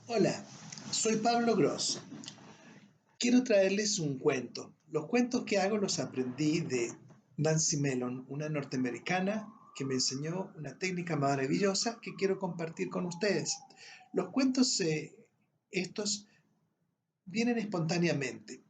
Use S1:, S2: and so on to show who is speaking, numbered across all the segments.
S1: Hola, soy Pablo Gross. Quiero traerles un cuento. Los cuentos que hago los aprendí de Nancy Mellon, una norteamericana que me enseñó una técnica maravillosa que quiero compartir con ustedes. Los cuentos estos vienen espontáneamente,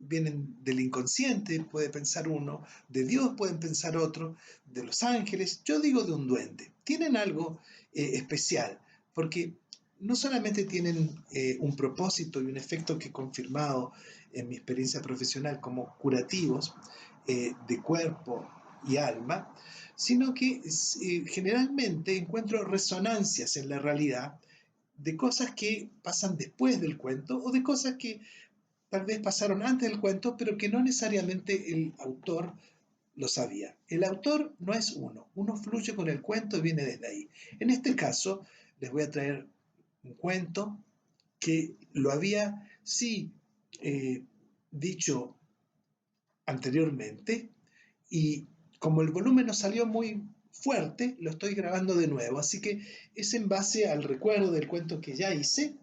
S1: vienen del inconsciente, puede pensar uno, de Dios pueden pensar otro, de los ángeles, yo digo de un duende. Tienen algo especial, porque no solamente tienen un propósito y un efecto que he confirmado en mi experiencia profesional como curativos de cuerpo y alma, sino que generalmente encuentro resonancias en la realidad de cosas que pasan después del cuento o de cosas que tal vez pasaron antes del cuento, pero que no necesariamente el autor lo sabía. El autor no es uno fluye con el cuento y viene desde ahí. En este caso, les voy a traer un cuento que lo había, sí, dicho anteriormente, y como el volumen no salió muy fuerte, lo estoy grabando de nuevo. Así que es en base al recuerdo del cuento que ya hice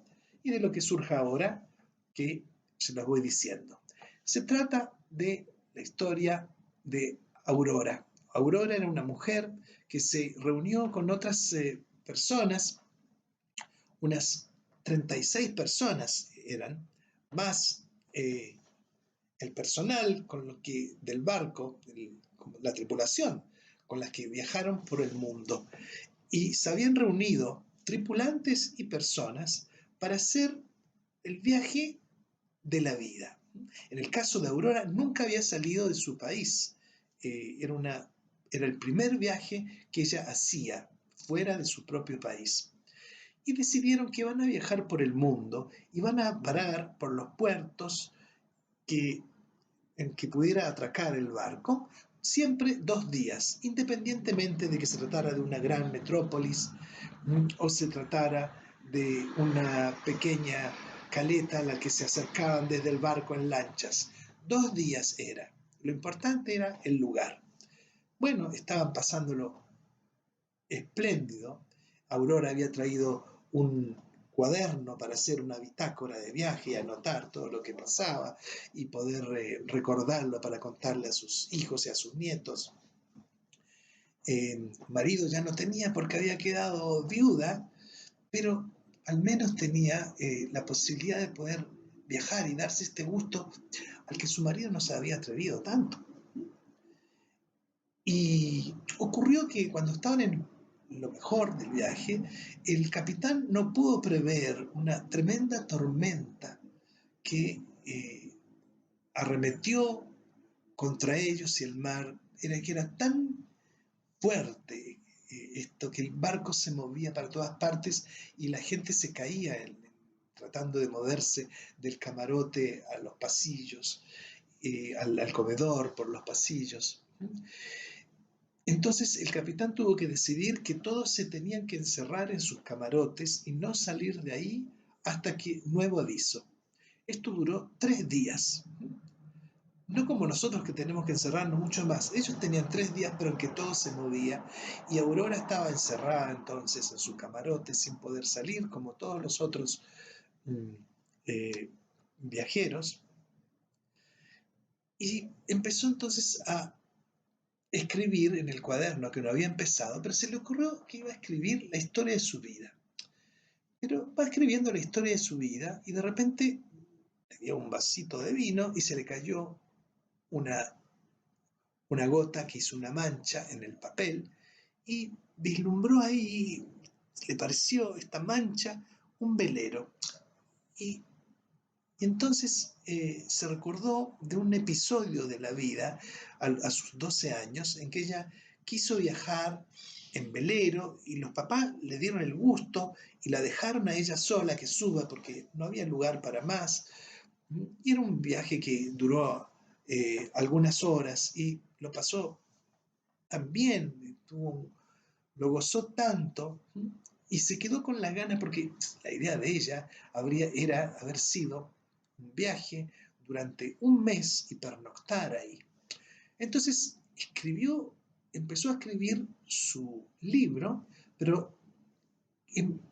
S1: y de lo que surja ahora, que se los voy diciendo. Se trata de la historia de Aurora. Aurora era una mujer que se reunió con otras personas, unas 36 personas eran, más el personal con lo que, del barco, la tripulación, con las que viajaron por el mundo. Y se habían reunido tripulantes y personas para hacer el viaje de la vida. En el caso de Aurora, nunca había salido de su país. Era el primer viaje que ella hacía fuera de su propio país. Y decidieron que van a viajar por el mundo y van a parar por los puertos que en que pudiera atracar el barco, siempre 2 días, independientemente de que se tratara de una gran metrópolis o se tratara de una pequeña caleta a la que se acercaban desde el barco en lanchas. 2 días era. Lo importante era el lugar. Bueno, estaban pasándolo espléndido. Aurora había traído un cuaderno para hacer una bitácora de viaje y anotar todo lo que pasaba y poder recordarlo para contarle a sus hijos y a sus nietos. Marido ya no tenía porque había quedado viuda, pero al menos tenía la posibilidad de poder viajar y darse este gusto al que su marido no se había atrevido tanto. Y ocurrió que cuando estaban en lo mejor del viaje, el capitán no pudo prever una tremenda tormenta que arremetió contra ellos y el mar era tan fuerte esto que el barco se movía para todas partes y la gente se caía tratando de moverse del camarote a los pasillos, al comedor por los pasillos. Entonces el capitán tuvo que decidir que todos se tenían que encerrar en sus camarotes y no salir de ahí hasta que nuevo aviso. Esto duró 3 días. No como nosotros que tenemos que encerrarnos mucho más. Ellos tenían 3 días, pero en que todo se movía. Y Aurora estaba encerrada entonces en su camarote sin poder salir, como todos los otros mm, eh, viajeros. Y empezó entonces a escribir en el cuaderno que no había empezado, pero se le ocurrió que iba a escribir la historia de su vida. Pero va escribiendo la historia de su vida y de repente le dio un vasito de vino y se le cayó una, una gota que hizo una mancha en el papel y vislumbró ahí, le pareció esta mancha un velero. Y Y entonces se recordó de un episodio de la vida a sus 12 años en que ella quiso viajar en velero y los papás le dieron el gusto y la dejaron a ella sola que suba porque no había lugar para más. Y era un viaje que duró algunas horas y lo pasó tan bien, lo gozó tanto y se quedó con la gana porque la idea de ella era haber sido un viaje durante un mes y pernoctar ahí. Entonces empezó a escribir su libro, pero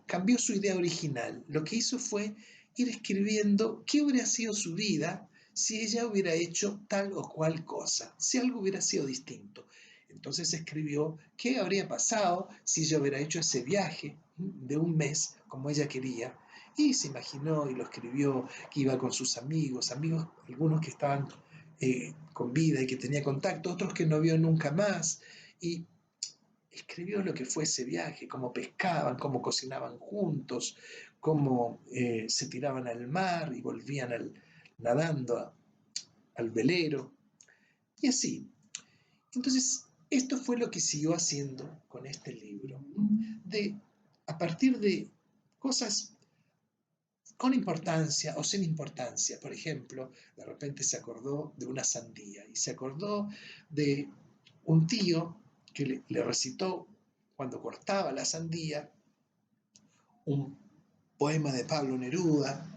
S1: cambió su idea original. Lo que hizo fue ir escribiendo qué hubiera sido su vida si ella hubiera hecho tal o cual cosa, si algo hubiera sido distinto. Entonces escribió qué habría pasado si ella hubiera hecho ese viaje de un mes como ella quería, y se imaginó y lo escribió, que iba con sus amigos, algunos que estaban con vida y que tenía contacto, otros que no vio nunca más, y escribió lo que fue ese viaje, cómo pescaban, cómo cocinaban juntos, cómo se tiraban al mar y volvían nadando al velero, y así. Entonces, esto fue lo que siguió haciendo con este libro, a partir de cosas con importancia o sin importancia. Por ejemplo, de repente se acordó de una sandía y se acordó de un tío que le recitó cuando cortaba la sandía un poema de Pablo Neruda,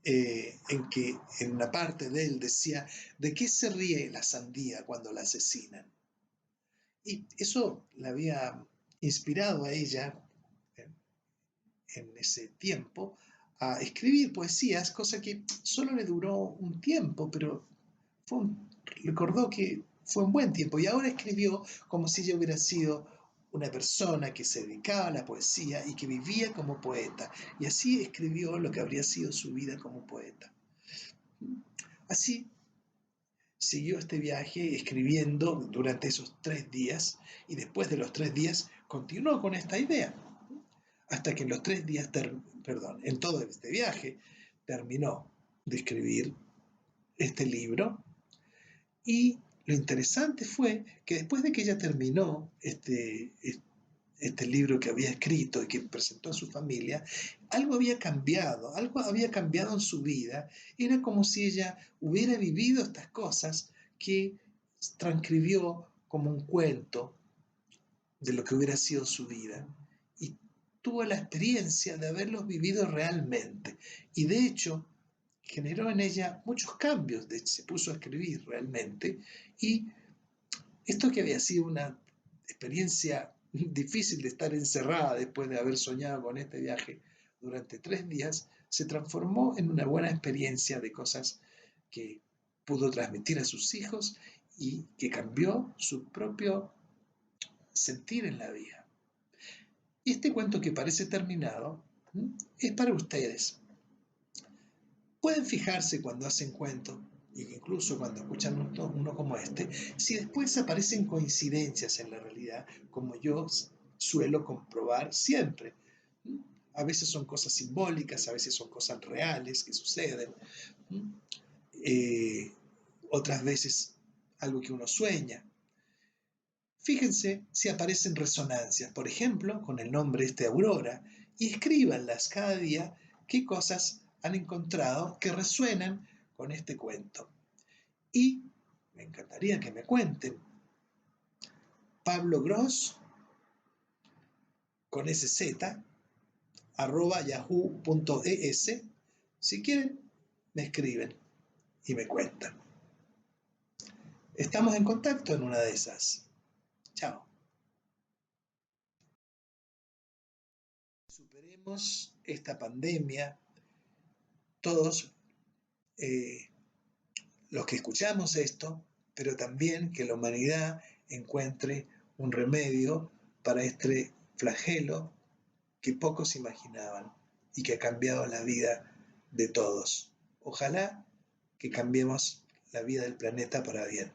S1: en que en una parte de él decía: ¿de qué se ríe la sandía cuando la asesinan? Y eso la había inspirado a ella en ese tiempo a escribir poesías, cosa que solo le duró un tiempo, pero recordó que fue un buen tiempo, y ahora escribió como si ella hubiera sido una persona que se dedicaba a la poesía y que vivía como poeta, y así escribió lo que habría sido su vida como poeta. Así siguió este viaje escribiendo durante esos 3 días, y después de los 3 días continuó con esta idea, hasta que en los 3 días, en todo este viaje, terminó de escribir este libro. Y lo interesante fue que después de que ella terminó este libro que había escrito y que presentó a su familia, algo había cambiado en su vida. Era como si ella hubiera vivido estas cosas que transcribió como un cuento de lo que hubiera sido su vida. Y tuvo la experiencia de haberlos vivido realmente. Y de hecho, generó en ella muchos cambios. Se puso a escribir realmente. Y esto, que había sido una experiencia difícil de estar encerrada después de haber soñado con este viaje durante 3 días, se transformó en una buena experiencia de cosas que pudo transmitir a sus hijos y que cambió su propio sentir en la vida. Y este cuento, que parece terminado, es para ustedes. Pueden fijarse cuando hacen cuentos, e incluso cuando escuchan uno como este, si después aparecen coincidencias en la realidad, como yo suelo comprobar siempre. A veces son cosas simbólicas, a veces son cosas reales que suceden, otras veces algo que uno sueña. Fíjense si aparecen resonancias, por ejemplo, con el nombre Aurora, y escríbanlas cada día qué cosas han encontrado que resuenan con este cuento. Y me encantaría que me cuenten. Pablo Gross, con sz, @yahoo.es. Si quieren, me escriben y me cuentan. Estamos en contacto en una de esas. Chao. Superemos esta pandemia, todos los que escuchamos esto, pero también que la humanidad encuentre un remedio para este flagelo que pocos imaginaban y que ha cambiado la vida de todos. Ojalá que cambiemos la vida del planeta para bien.